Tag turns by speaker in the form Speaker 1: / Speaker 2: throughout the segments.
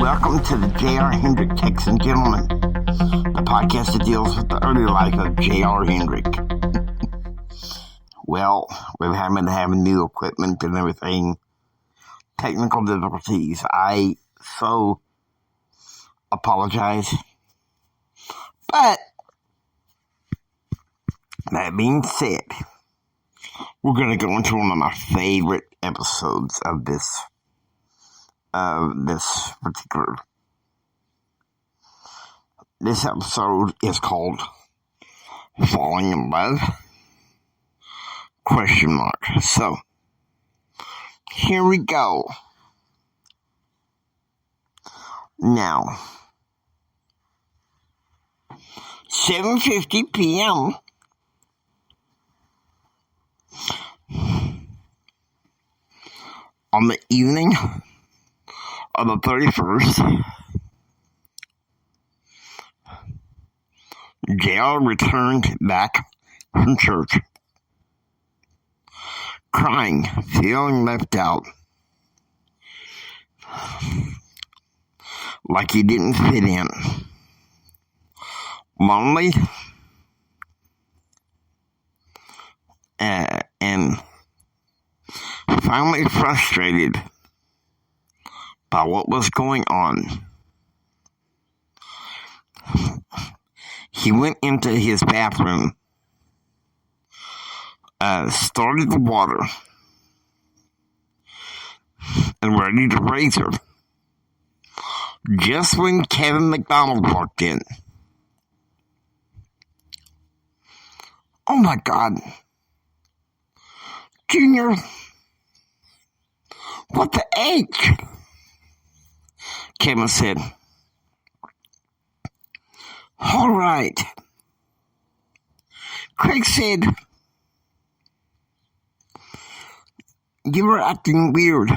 Speaker 1: Welcome to the J.R. Hendrick Texan Gentleman, the podcast that deals with the early life of J.R. Hendrick. Well, we're having to have new equipment and everything, technical difficulties. I so apologize. But, that being said, we're going to go into one of my favorite episodes of this This episode is called Falling in Love? ? So, here we go. Now, 7:50 p.m. on the evening of the 31st, JR returned back from church, crying, feeling left out, like he didn't fit in, lonely, and finally frustrated by what was going on. He went into his bathroom, started the water, and ready to raise her, just when Kevin McDonald walked in. Oh my God. Junior, what the H? Kevin said. All right. Craig said, you were acting weird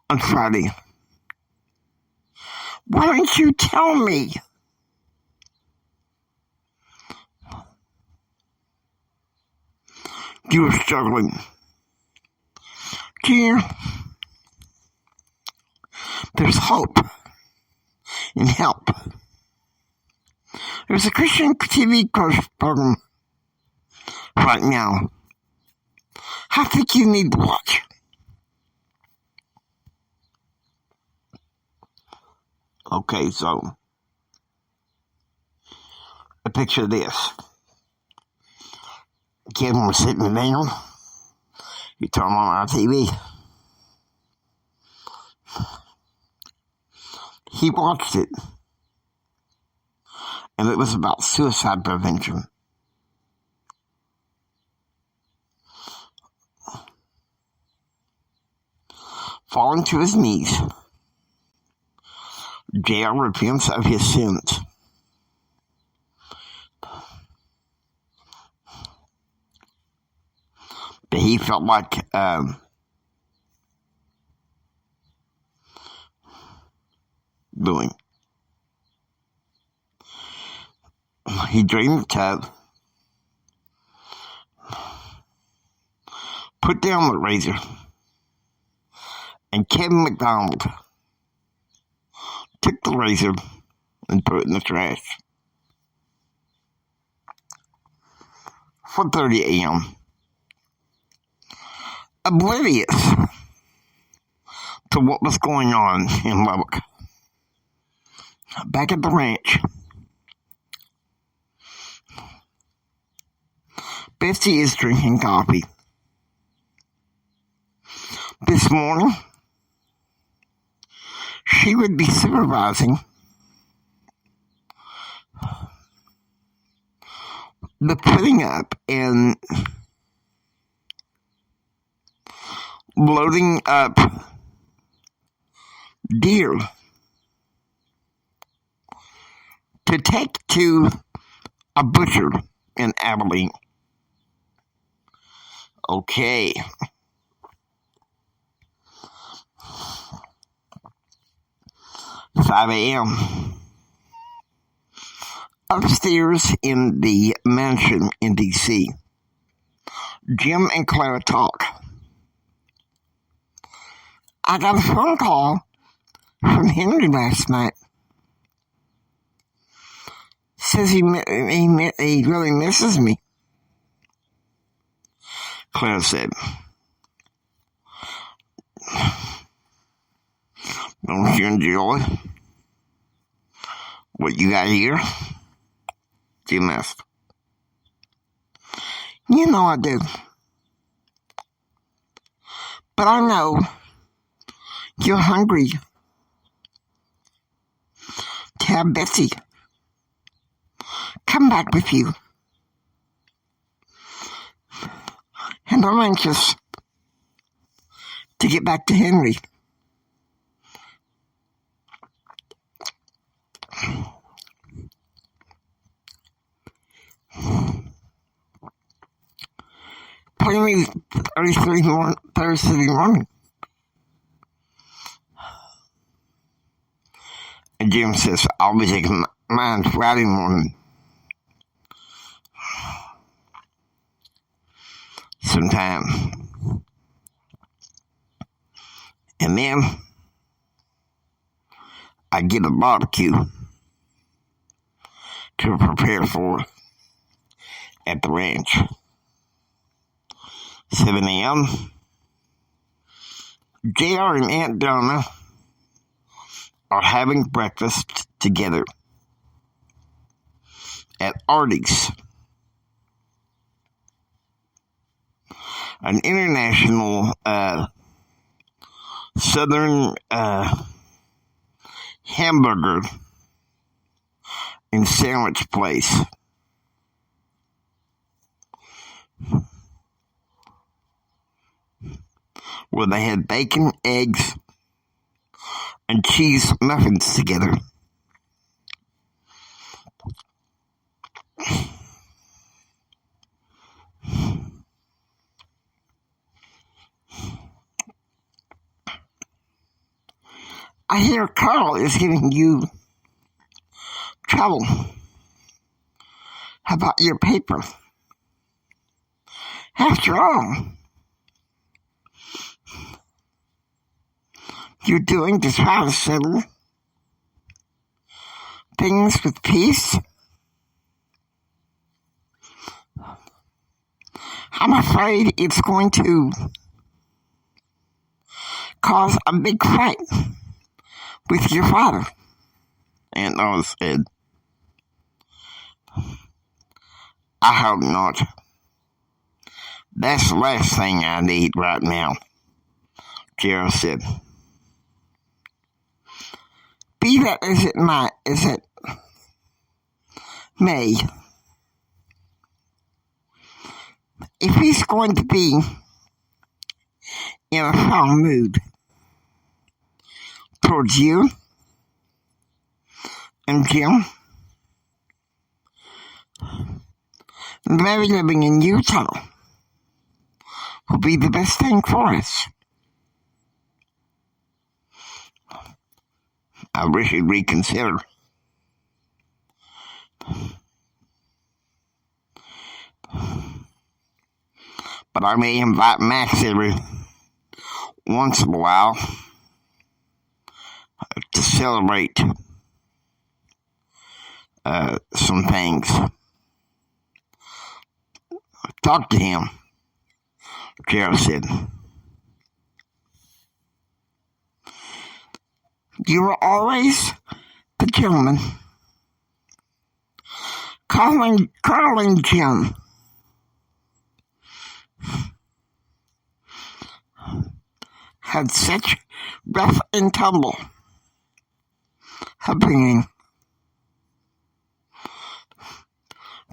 Speaker 1: on Friday. Why don't you tell me? You were struggling. Dear, there's hope and help. There's a Christian TV course program right now. I think you need to watch. Okay, so a picture of this. Kevin was sitting down. He turned on our TV. He watched it. And it was about suicide prevention. Falling to his knees, JR repents of his sins. But he felt like doing. He drained the tub, put down the razor, and Kevin McDonald took the razor and put it in the trash. 4:30 a.m. Oblivious to what was going on in Lubbock. Back at the ranch, Betsy is drinking coffee. This morning, she would be supervising the putting up and loading up deer to take to a butcher in Abilene. Okay. "5 a.m. Upstairs in the mansion in D.C., Jim and Clara talk. I got a phone call from Henry last night. Says he really misses me. Claire said, "Don't you enjoy what you got here?" Jim asked. "You know I do. But I know you're hungry to have Betsy come back with you. And I'm anxious to get back to Henry." Plainly Thursday morning. And Jim says, "I'll be taking mine Friday morning. Sometime. And then I get a barbecue to prepare for at the ranch. 7 a.m. JR and Aunt Donna are having breakfast together at Artie's, an international southern hamburger and sandwich place. Where they had bacon, eggs, and cheese muffins together. I hear Carl is giving you trouble about your paper. After all, you're doing to try to settle things with peace. I'm afraid it's going to cause a big fight with your father." Aunt Nora said, "I hope not. That's the last thing I need right now," Gerald said. "Be that as it may, if he's going to be in a foul mood towards you and Jim, maybe living in Utah will be the best thing for us. I wish he'd reconsider. But I may invite Max every once in a while to celebrate some things. Talk to him," Gerald said. "You were always the gentleman. Carl and Jim had such rough and tumble upbringing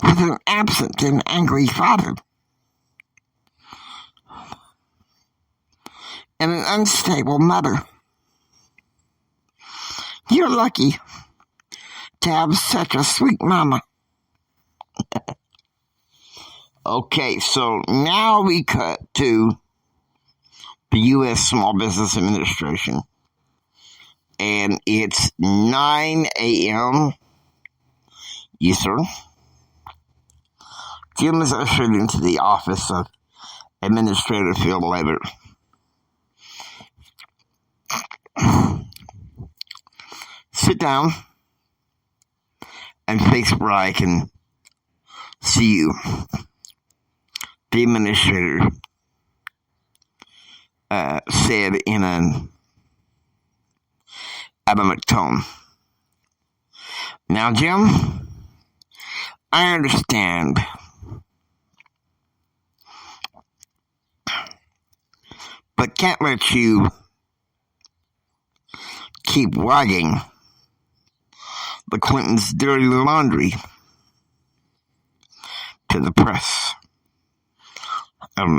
Speaker 1: with an absent and angry father and an unstable mother. You're lucky to have such a sweet mama." Okay, so now we cut to the U.S. Small Business Administration, and it's 9 a.m. Eastern. Jim is ushered into the office of Administrator Phil Levitt. sit down and face where I can see you. The administrator said in an adamant tone. Now, Jim, I understand. But can't let you keep wagging the Clintons' dirty laundry to the press.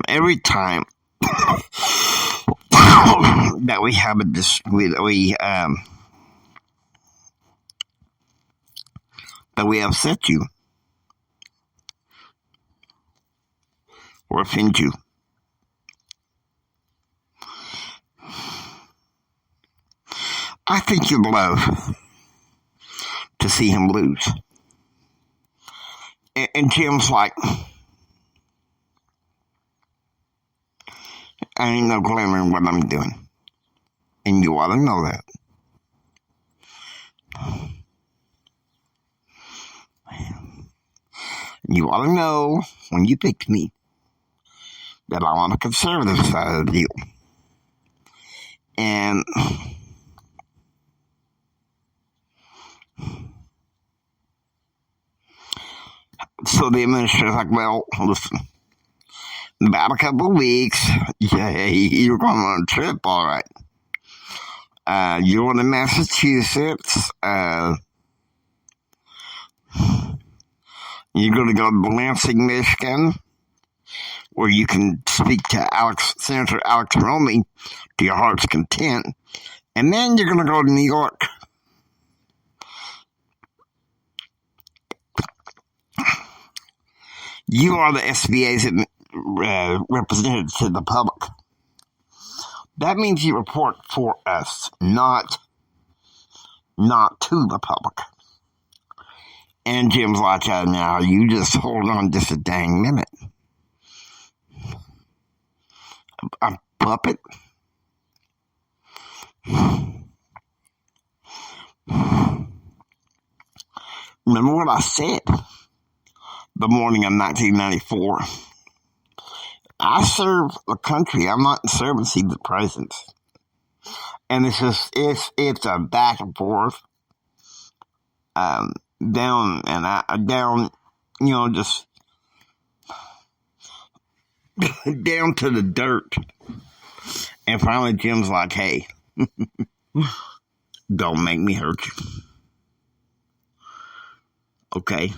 Speaker 1: Every time that we have that we upset you or offend you, I think you'd love to see him lose. And Jim's like, I ain't no glamour in what I'm doing. And you ought to know that. You ought to know when you picked me that I'm on the conservative side of the deal. And so the administrator's like, well, listen, in about a couple of weeks, yeah, you're going on a trip, all right. You're going to Massachusetts. You're going to go to Lansing, Michigan, where you can speak to Senator Alex Romney to your heart's content. And then you're going to go to New York. You are the SBA's representative to the public. That means you report for us, not to the public. And Jim's like, now you just hold on just a dang minute. A puppet? Remember what I said the morning of 1994? I serve the country. I'm not in service of the president. And it's a back and forth, down, just down to the dirt. And finally Jim's like, hey, don't make me hurt you. Okay.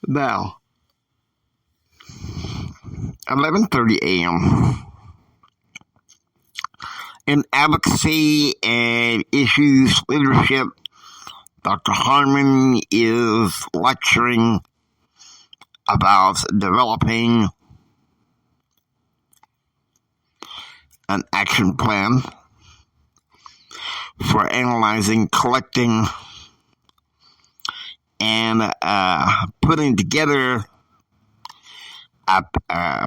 Speaker 1: Now, 11:30 a.m. In advocacy and issues leadership, Dr. Harmon is lecturing about developing an action plan for analyzing, collecting, and putting together a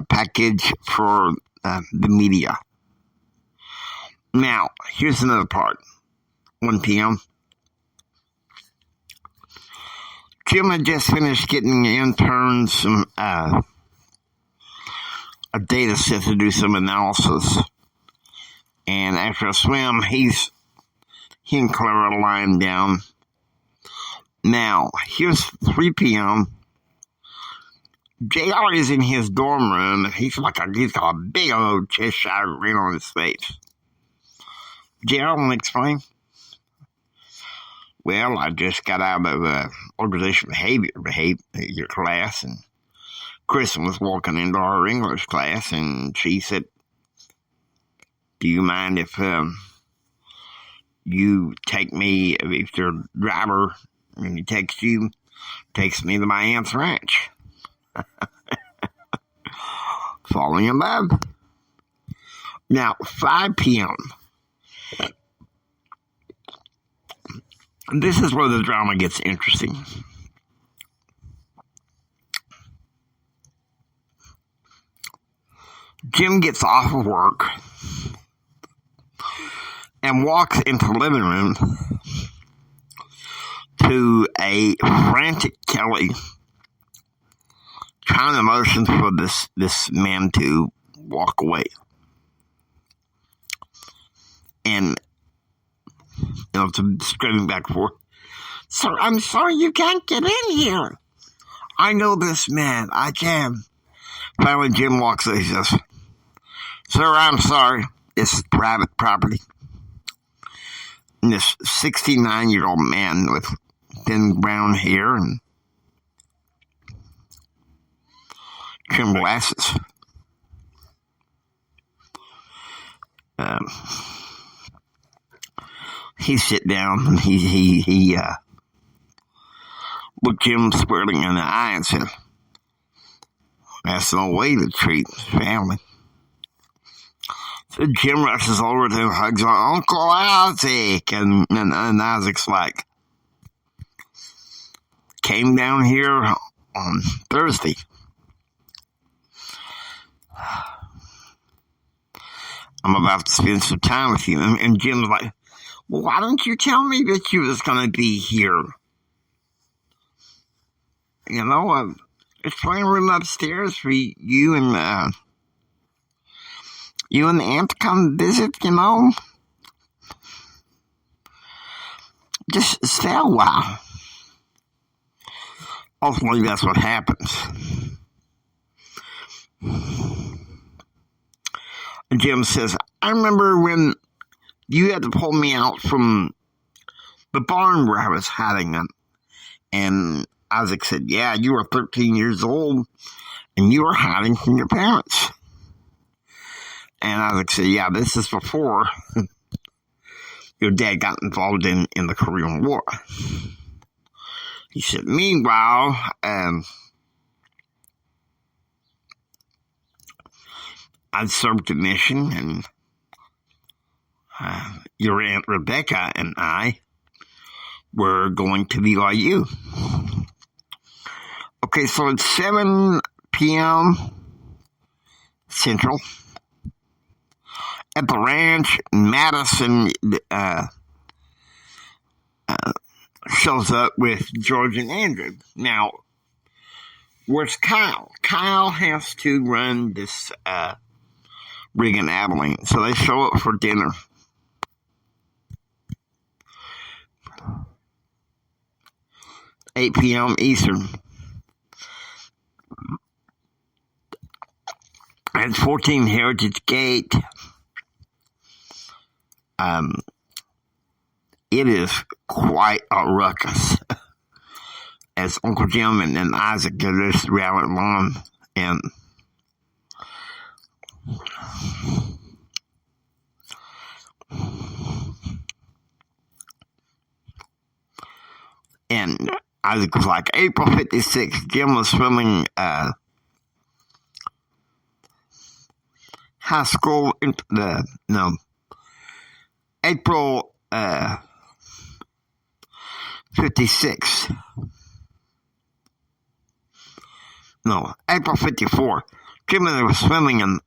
Speaker 1: package for the media. Now, here's another part. 1 p.m. Jim had just finished getting interns some a data set to do some analysis. And after a swim, he and Clara are lying down. Now, here's 3 p.m. JR is in his dorm room, and he's got a big old Cheshire grin on his face. JR, want to explain? Well, I just got out of organizational behavior class, and Kristen was walking into our English class, and she said, do you mind if you take me, if your driver, and he takes me to my aunt's ranch? Falling in love. Now, 5 p.m. This is where the drama gets interesting. Jim gets off of work and walks into the living room to a frantic Kelly, trying to motion for this man to walk away. And screaming back and forth, "Sir, I'm sorry, you can't get in here. I know this man. I can." Finally, Jim walks in. He says, "Sir, I'm sorry. This is private property." And this 69-year-old man with thin brown hair and trim glasses. He sit down and he looked Jim squarely in the eye and said, "That's no way to treat family." So Jim rushes over to him, hugs on Uncle Isaac, and Isaac's like, "Came down here on Thursday. I'm about to spend some time with you." And Jim's like, "Well, why don't you tell me that you was going to be here? There's plenty of room upstairs for you and the aunt to come visit, Just stay a while." Ultimately, that's what happens. And Jim says, "I remember when you had to pull me out from the barn where I was hiding them." And Isaac said, "Yeah, you were 13 years old and you were hiding from your parents." And Isaac said, "Yeah, this is before your dad got involved in the Korean War." He said, "Meanwhile, I served a mission, and your Aunt Rebecca and I were going to BYU." Okay, so it's 7 p.m. Central. At the ranch, Madison shows up with George and Andrew. Now, where's Kyle? Kyle has to run this rig in Abilene, so they show up for dinner. $8 p.m. Eastern. At 14 Heritage Gate, it is quite a ruckus as Uncle Jim and Isaac go this rally along, and Isaac was like, April 56th, Jim was filming high school April 56. No, April 54. Jim was swimming in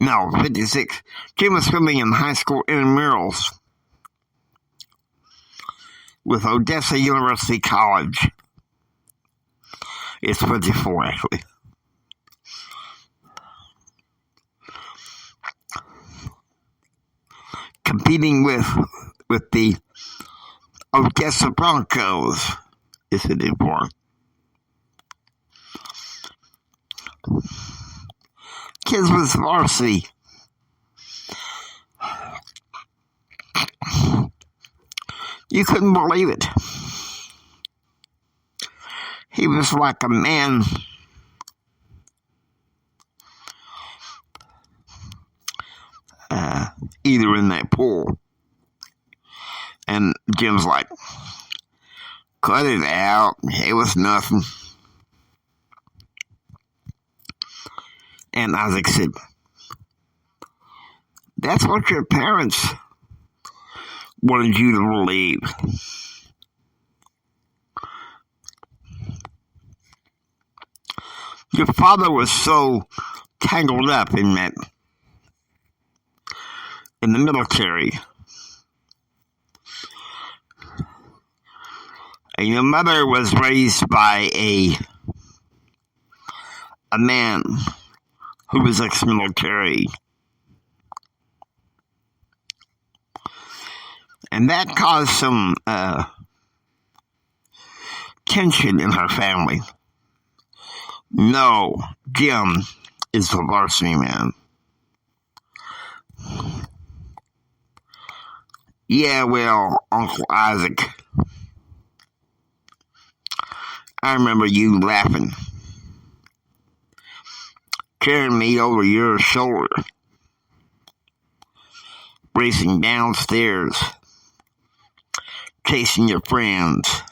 Speaker 1: 56. Jim was swimming in high school intramurals with Odessa University College. It's 54, actually. Competing with the Odessa Broncos is it important. Kids with varsity. You couldn't believe it. He was like a man either in that pool. And Jim's like, cut it out. It was nothing. And Isaac said, that's what your parents wanted you to believe. Your father was so tangled up in the military And your mother was raised by a man who was ex-military. And that caused some tension in her family. No, Jim is the varsity man. Yeah, well, Uncle Isaac, I remember you laughing, carrying me over your shoulder, racing downstairs, chasing your friends.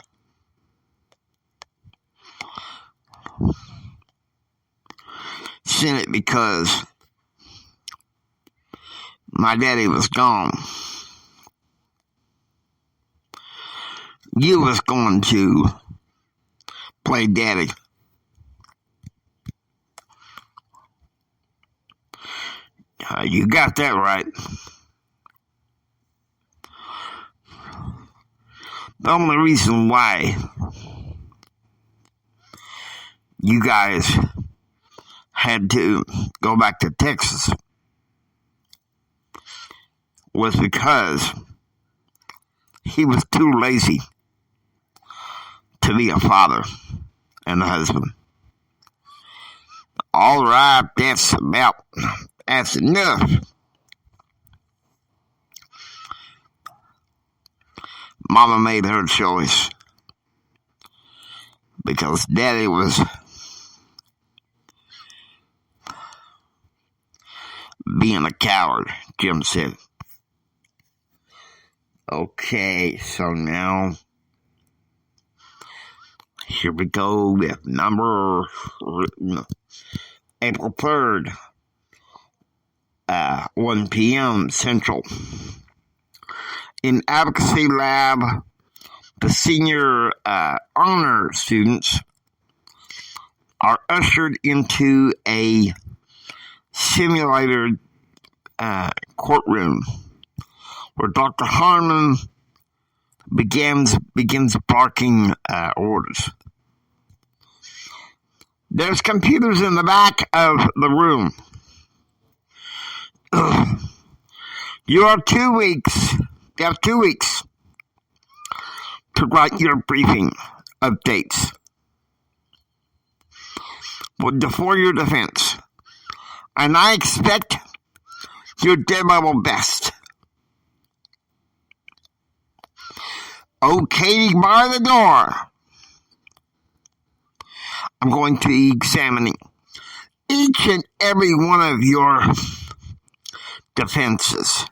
Speaker 1: Sent it because my daddy was gone. You was going to play daddy. You got that right. The only reason why you guys had to go back to Texas was because he was too lazy to be a father and a husband. All right, that's enough. Mama made her choice because Daddy was being a coward, Jim said. Okay, so now here we go with number April 3rd, 1 p.m. Central. In Advocacy Lab, the senior honor students are ushered into a simulated courtroom where Dr. Harmon begins barking orders. There's computers in the back of the room. You have 2 weeks to write your briefing updates for your defense. And I expect your dead level best. Okay, bar the door. I'm going to be examining each and every one of your defenses.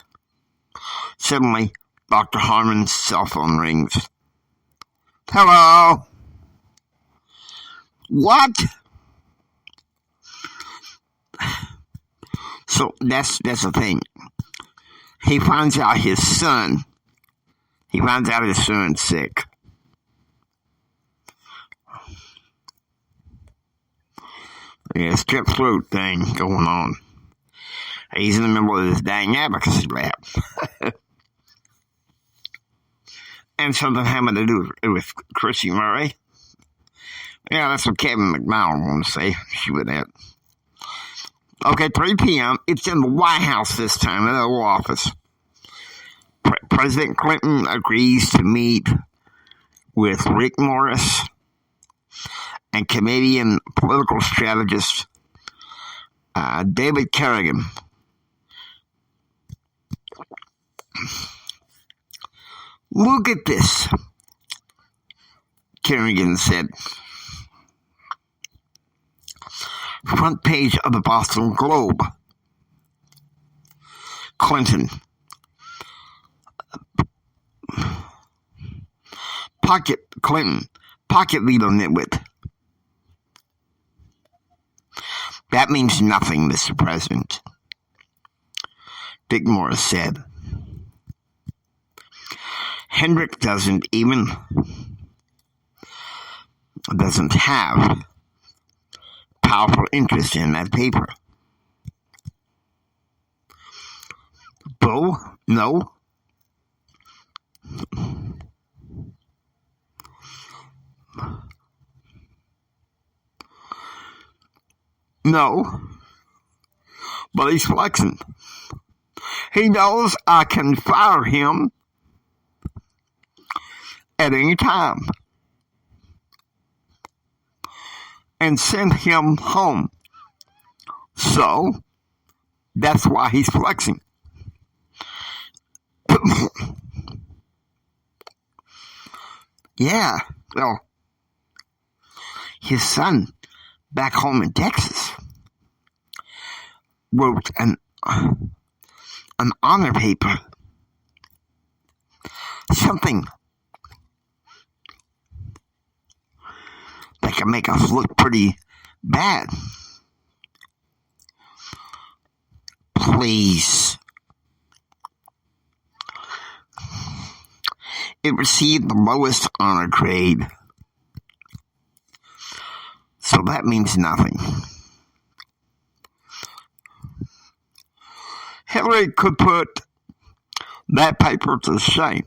Speaker 1: Suddenly, Dr. Harmon's cell phone rings. Hello? What? So that's the thing. He finds out his son's sick. Yeah, strep throat thing going on. He's in the middle of this dang advocacy lab. And something having to do with Chrissy Murray. Yeah, that's what Kevin McDonald wanted to say. She would have. Okay, 3 p.m. It's in the White House this time, in the Oval Office. President Clinton agrees to meet with Rick Morris and Canadian political strategist David Kerrigan. Look at this, Kerrigan said. Front page of the Boston Globe. Clinton. Pocket leader nitwit. That means nothing, Mr. President, Dick Morris said. Hendrick doesn't have powerful interest in that paper. Bo? No. No, but he's flexing. He knows I can fire him at any time and send him home. So that's why he's flexing. Yeah, well, his son back home in Texas wrote an honor paper, something that can make us look pretty bad. Please. It received the lowest honor grade, so that means nothing. Hillary could put that paper to shame.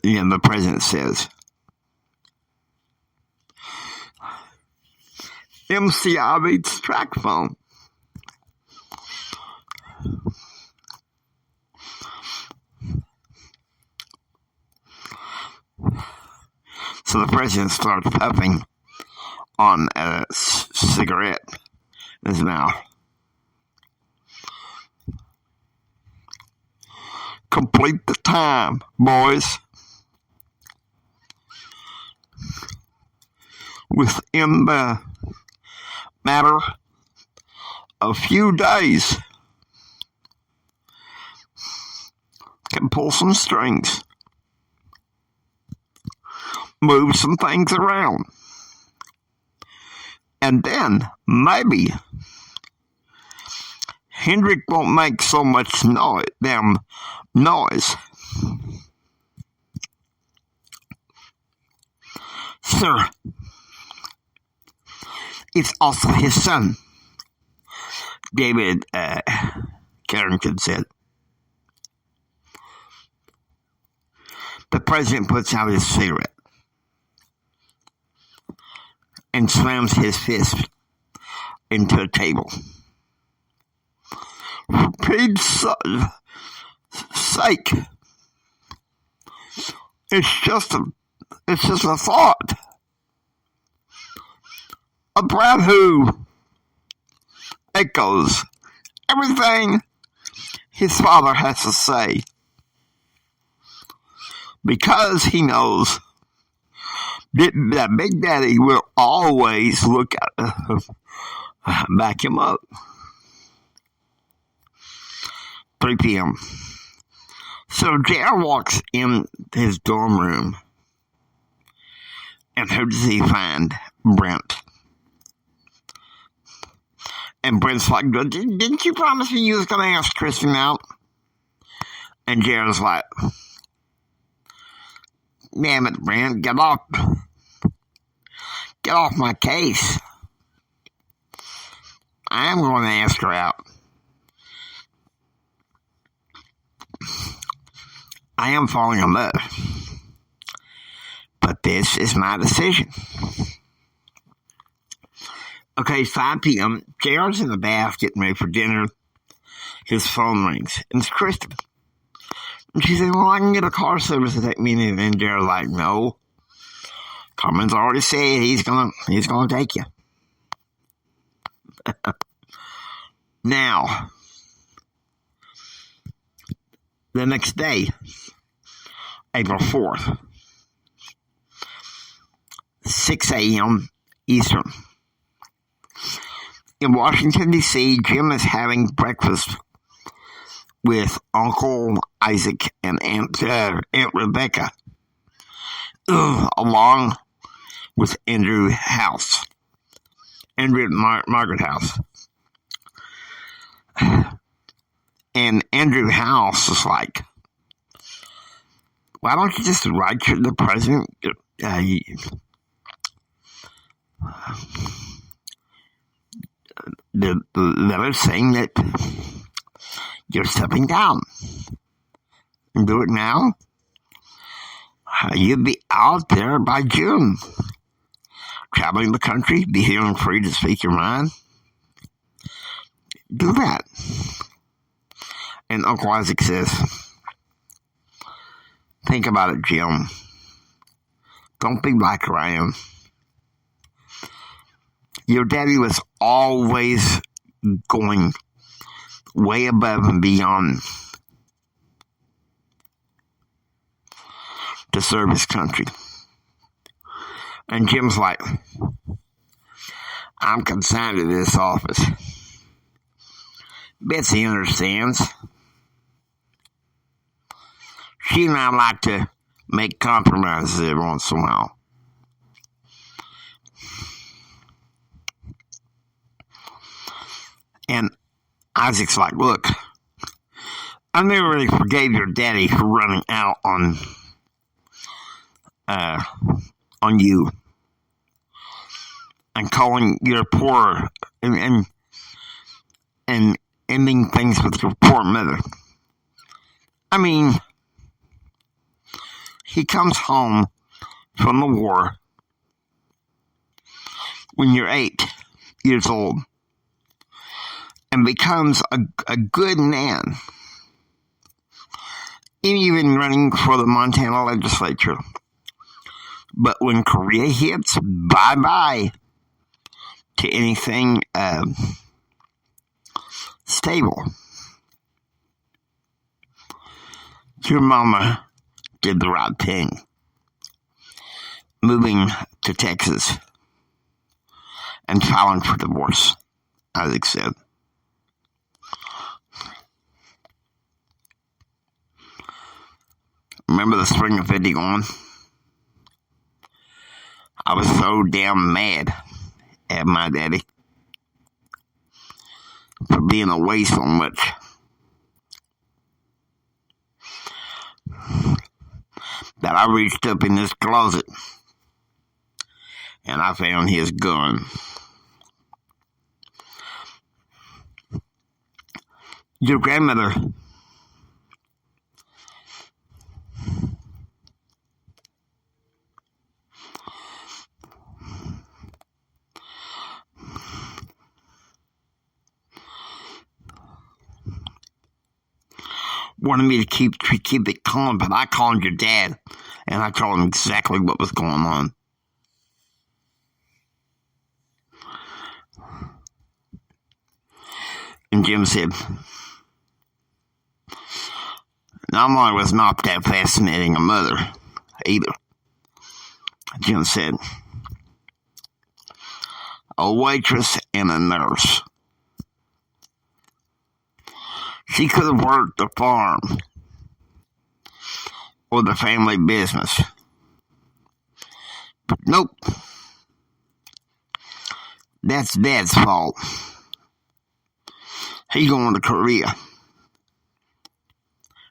Speaker 1: The president says. MCI beats track phone. So the president starts puffing on a cigarette in his mouth. Complete the time, boys. Within the matter of few days, can pull some strings, move some things around, and then maybe Hendrick won't make so much noise. Sir, it's also his son, David Carrington said. The president puts out his cigarette and slams his fist into a table. For Pete's sake, it's just a thought. A brat who echoes everything his father has to say because he knows that Big Daddy will always back him up. 3 p.m. So JR walks in his dorm room, and who does he find? Brent. And Brent's like, didn't you promise me you was going to ask Kristen out? And JR's like, damn it, Brent, get off my case. I am going to ask her out. I am falling in love. But this is my decision. Okay, 5 p.m. JR's in the bath getting ready for dinner. His phone rings. And it's Kristen. And she said, well, I can get a car service to take me in. And JR's like, no. Carmen's already said he's gonna take you. Now, the next day, April 4th, 6 a.m. Eastern. In Washington, D.C., Jim is having breakfast with Uncle Isaac and Aunt Rebecca, along with Andrew Margaret House. And Andrew House is like, why don't you just write to the president the letter saying that you're stepping down? And do it now. You'll be out there by June traveling the country, be feeling free to speak your mind, do that. And Uncle Isaac says, think about it, Jim. Don't be like I am. Your daddy was always going way above and beyond to serve his country. And Jim's like, I'm consigned to this office. Betsy understands. She and I like to make compromises every once in a while. And Isaac's like, look, I never really forgave your daddy for running out on you and calling your poor and ending things with your poor mother. I mean, he comes home from the war when you're 8 years old and becomes a good man, even running for the Montana legislature. But when Korea hits, bye-bye to anything stable. Your mama did the right thing, moving to Texas and filing for divorce, Isaac said. Remember the spring of 51? I was so damn mad at my daddy for being away so much that I reached up in his closet and I found his gun. Your grandmother wanted me to keep it calm, but I called your dad, and I told him exactly what was going on. And Jim said, Namai was not that fascinating a mother, either. Jim said, a waitress and a nurse. She could have worked the farm or the family business. But nope. That's Dad's fault. He going to Korea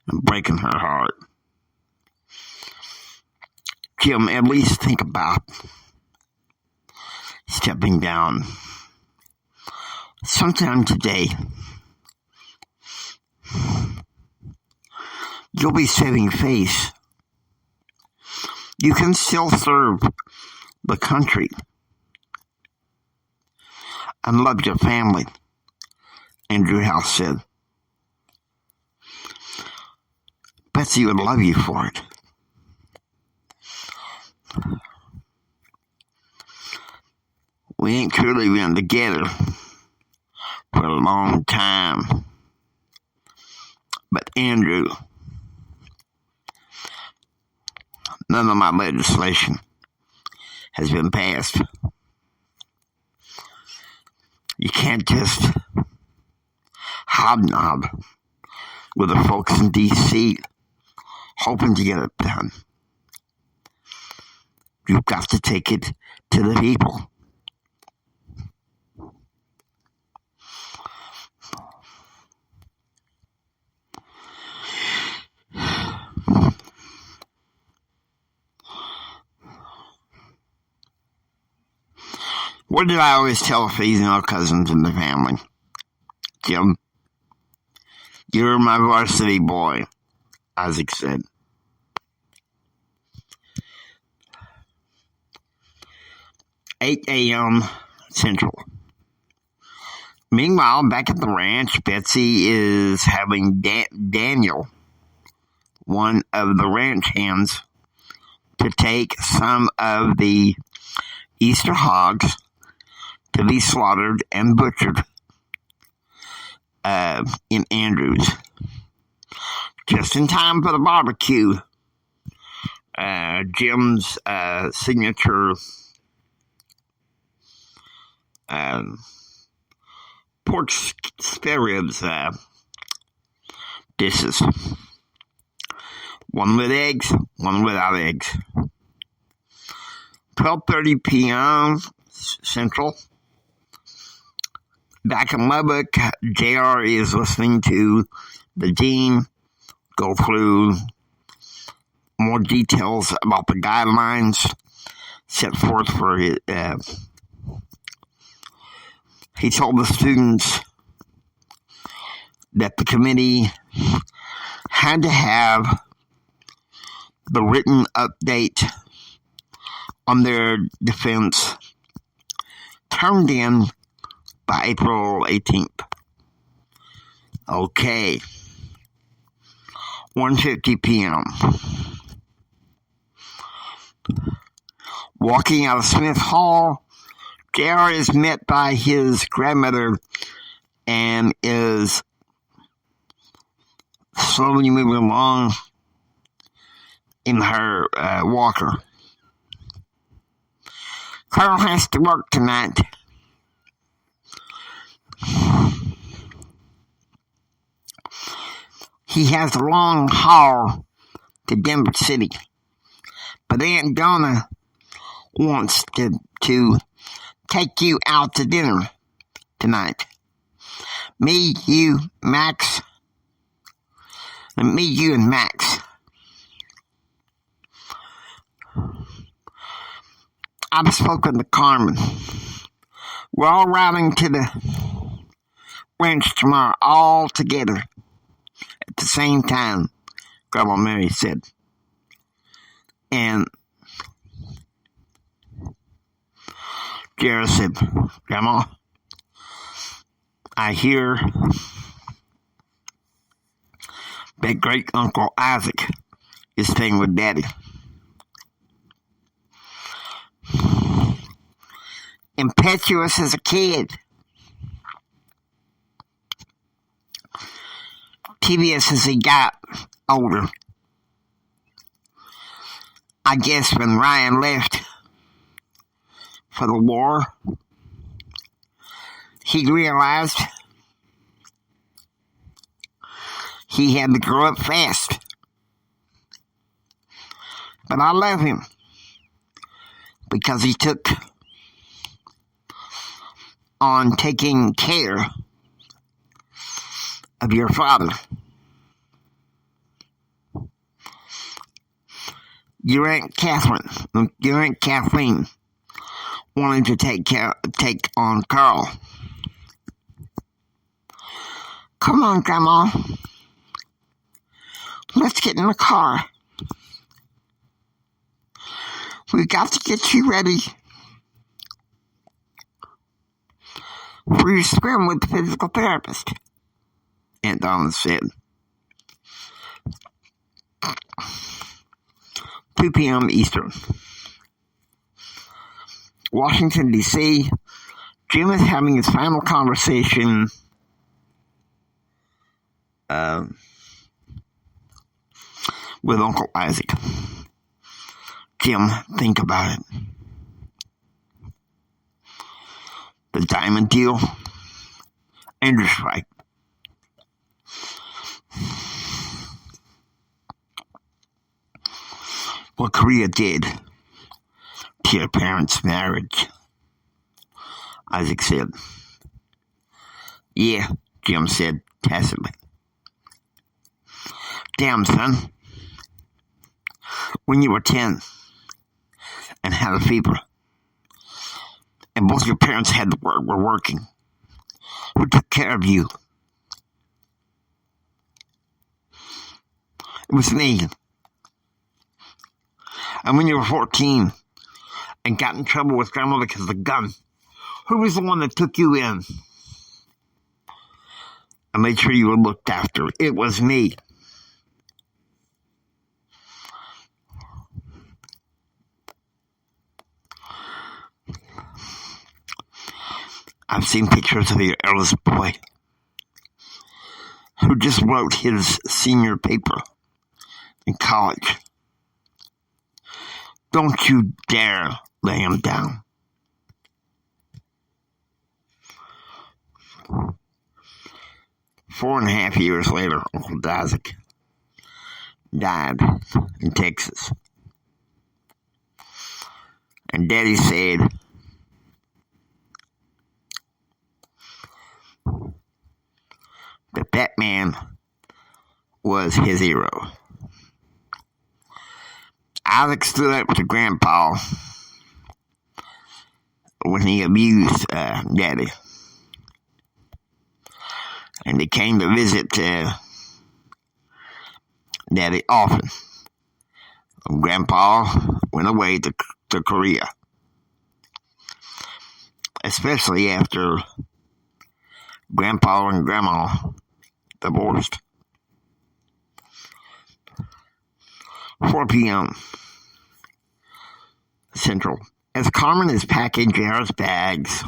Speaker 1: and breaking her heart. Jim, at least think about stepping down sometime today. You'll be saving face. You can still serve the country and love your family, Andrew House said. Betsy would love you for it. We ain't truly been together for a long time. But Andrew, none of my legislation has been passed. You can't just hobnob with the folks in D.C. hoping to get it done. You've got to take it to the people. What did I always tell female cousins in the family? Jim, you're my varsity boy, Isaac said. 8 a.m. Central. Meanwhile, back at the ranch, Betsy is having Daniel, one of the ranch hands, to take some of the Easter hogs to be slaughtered and butchered in Andrews. Just in time for the barbecue. Jim's signature pork spare ribs dishes. One with eggs, one without eggs. 12:30 p.m. Central. Back in Lubbock, JR is listening to the dean go through more details about the guidelines set forth for it. He told the students that the committee had to have the written update on their defense turned in by April 18th. Okay. 1:50 p.m. Walking out of Smith Hall, JR is met by his grandmother and is slowly moving along in her walker. Carl has to work tonight. He has a long haul to Denver City, but Aunt Donna wants to take you out to dinner tonight. Me, you, Max, and me, you, and Max. I've spoken to Carmen. We're all riding to the ranch tomorrow, all together at the same time, Grandma Mary said. And Jared said, Grandma, I hear that great Uncle Isaac is staying with Daddy. Impetuous as a kid. TBS as he got older. I guess when Ryan left for the war, he realized he had to grow up fast. But I love him because he took on taking care of your father. Your Aunt Kathleen wanted to take on Carl. Come on, Grandma. Let's get in the car. We got to get you ready for your swim with the physical therapist, Aunt Donna said. 2 p.m. Eastern. Washington, D.C. Jim is having his final conversation with Uncle Isaac. Jim, think about it. The diamond deal, Andrews right. What Korea did to your parents' marriage, Isaac said. Yeah, Jim said tacitly. Damn, son. When you were 10 and had a fever, and both your parents were working, who took care of you? It was me. And when you were 14 and got in trouble with Grandma because of the gun. Who was the one that took you in? I made sure you were looked after. It was me. I've seen pictures of your eldest boy who just wrote his senior paper in college. Don't you dare lay him down. Four and a half years later, Uncle Isaac died in Texas. And Daddy said, that man was his hero. Isaac stood up to Grandpa when he abused Daddy. And they came to visit Daddy often. Grandpa went away to Korea. Especially after Grandpa and Grandma divorced. 4 p.m. Central. As Carmen is packing Jared's bags,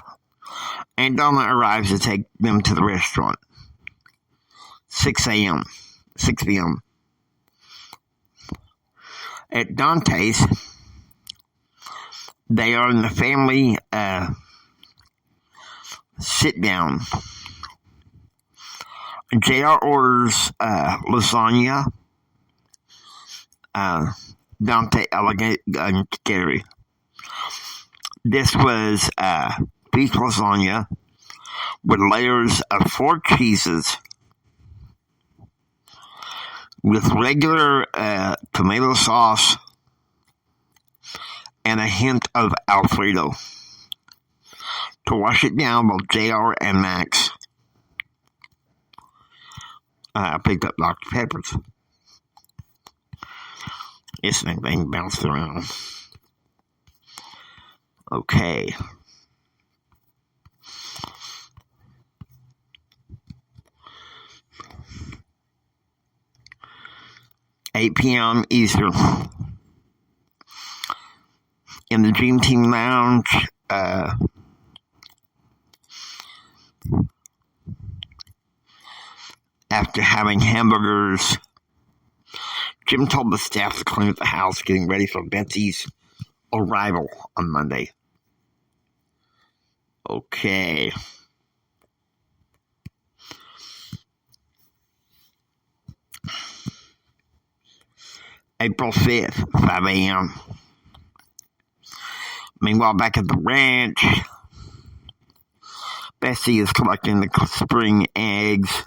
Speaker 1: Aunt Donna arrives to take them to the restaurant. 6 p.m. At Dante's, they are in the family sit-down. JR orders lasagna. Dante Alligatory. This was beef lasagna with layers of 4 cheeses with regular tomato sauce and a hint of Alfredo. To wash it down, both JR and Max picked up Dr. Pepper's. This thing bounced around. Okay. $8 p.m. Eastern. In the Dream Team Lounge, after having hamburgers, Jim told the staff to clean up the house, getting ready for Betsy's arrival on Monday. Okay. April 5th, 5 a.m. Meanwhile, back at the ranch, Bessie is collecting the spring eggs.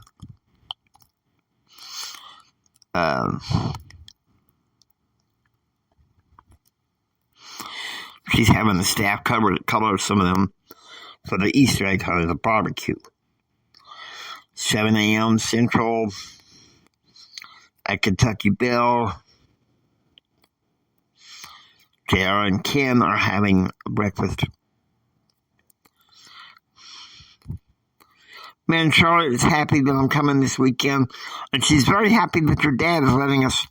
Speaker 1: She's having the staff color some of them for the Easter egg hunt at the barbecue. 7 a.m. Central at Kentucky Bell. JR and Ken are having breakfast. Man, Charlotte is happy that I'm coming this weekend, and she's very happy that your dad is letting us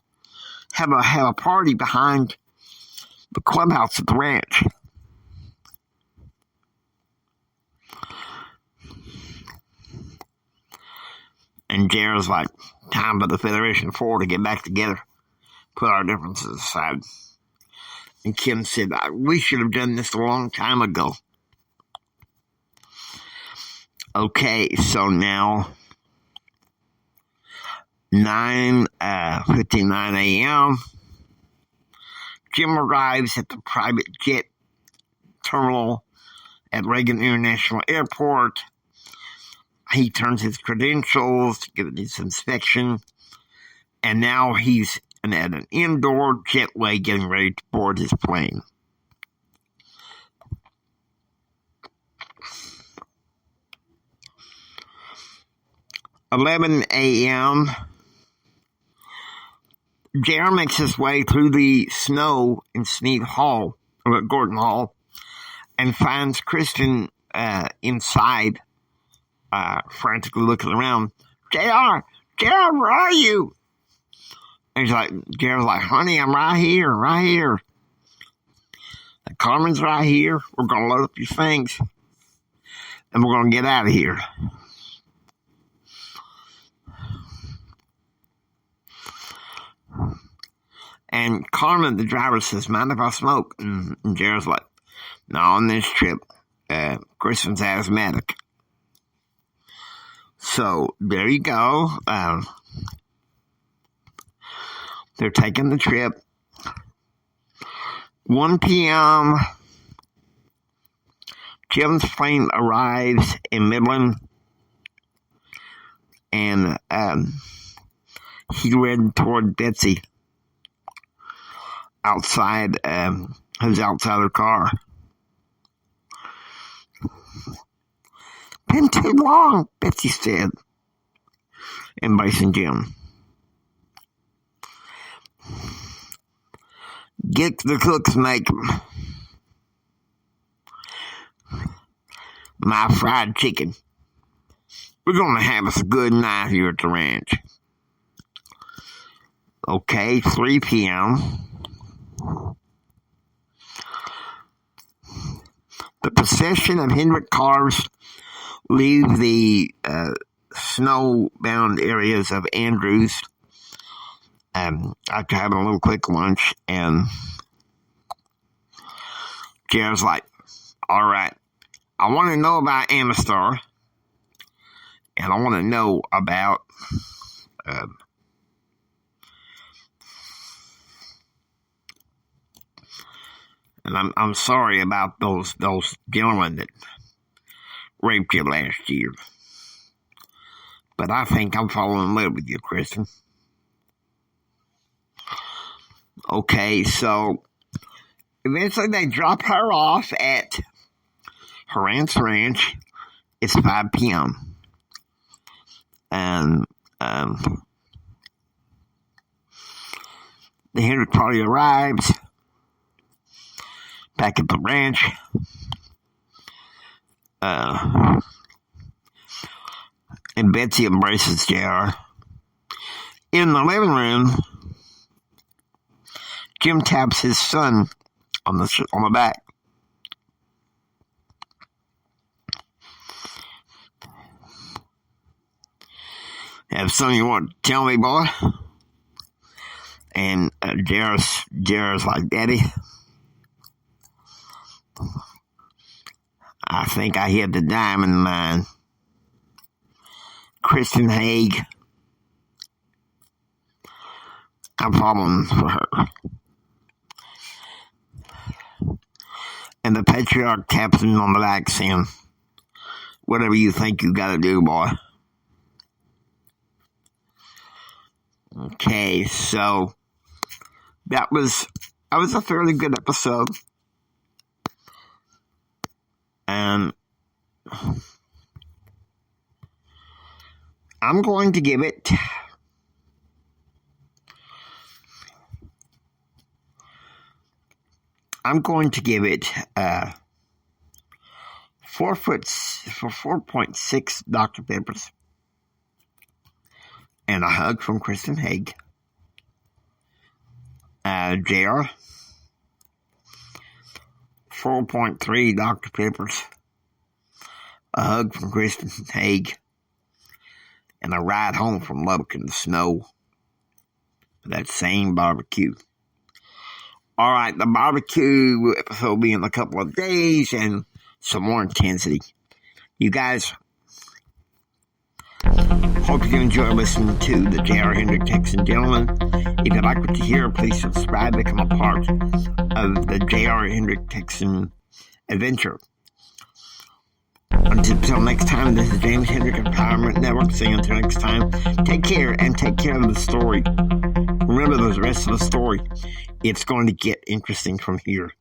Speaker 1: have a party behind the clubhouse at the ranch. And JR's like, time for the Federation 4 to get back together, put our differences aside. And Kim said, we should have done this a long time ago. Okay, so now 9:59 a.m. Jim arrives at the private jet terminal at Reagan International Airport. He turns his credentials to give his inspection, and now he's at an indoor jetway getting ready to board his plane. at 11 a.m., JR makes his way through the snow in Sneed Hall Gordon Hall, and finds Kristen inside, frantically looking around. JR, where are you? And JR's like, honey, I'm right here. Carmen's right here. We're going to load up your things, and we're going to get out of here. And Carmen, the driver, says, mind if I smoke? And JR's like, no, on this trip, Kristen's asthmatic. So, there you go. They're taking the trip. 1 p.m., Jim's plane arrives in Midland, and he ran toward Betsy outside, who's outside her car. Been too long, Betsy said, embracing Jim. Get the cooks make 'em. My fried chicken. We're going to have us a good night here at the ranch. Okay, 3 p.m. The procession of Hendrick cars leave the snowbound areas of Andrews after having a little quick lunch, and JR's like, all right, I want to know about Amistar, and I want to know about and I'm sorry about those gentlemen that raped you last year, but I think I'm falling in love with you, Kristen. Okay, so eventually they drop her off at her aunt's ranch. It's 5 p.m. And the Hendrick party arrives back at the ranch. And Betsy embraces JR. In the living room, Jim taps his son on the back. Have something you want to tell me, boy? And JR's like, Daddy, I think I hit the diamond mine. Kristen Haig, I'm falling for her. And the patriarch taps him on the back, saying, whatever you think you gotta do, boy. Okay, so that was a fairly good episode. And I'm going to give it 4.6 Dr. Peppers and a hug from Kristen Haig. JR, 4.3 Dr. Peppers, a hug from Kristen Haig, and a ride home from Lubbock in the snow for that same barbecue. All right, the barbecue episode will be in a couple of days, and some more intensity. You guys, hope you enjoy listening to the J.R. Hendrick Texan Gentleman. If you like what you hear, please subscribe, become a part of the J.R. Hendrick Texan adventure. Until next time, this is James Hendrick Empowerment Network saying until next time, take care and take care of the story. Remember the rest of the story. It's going to get interesting from here.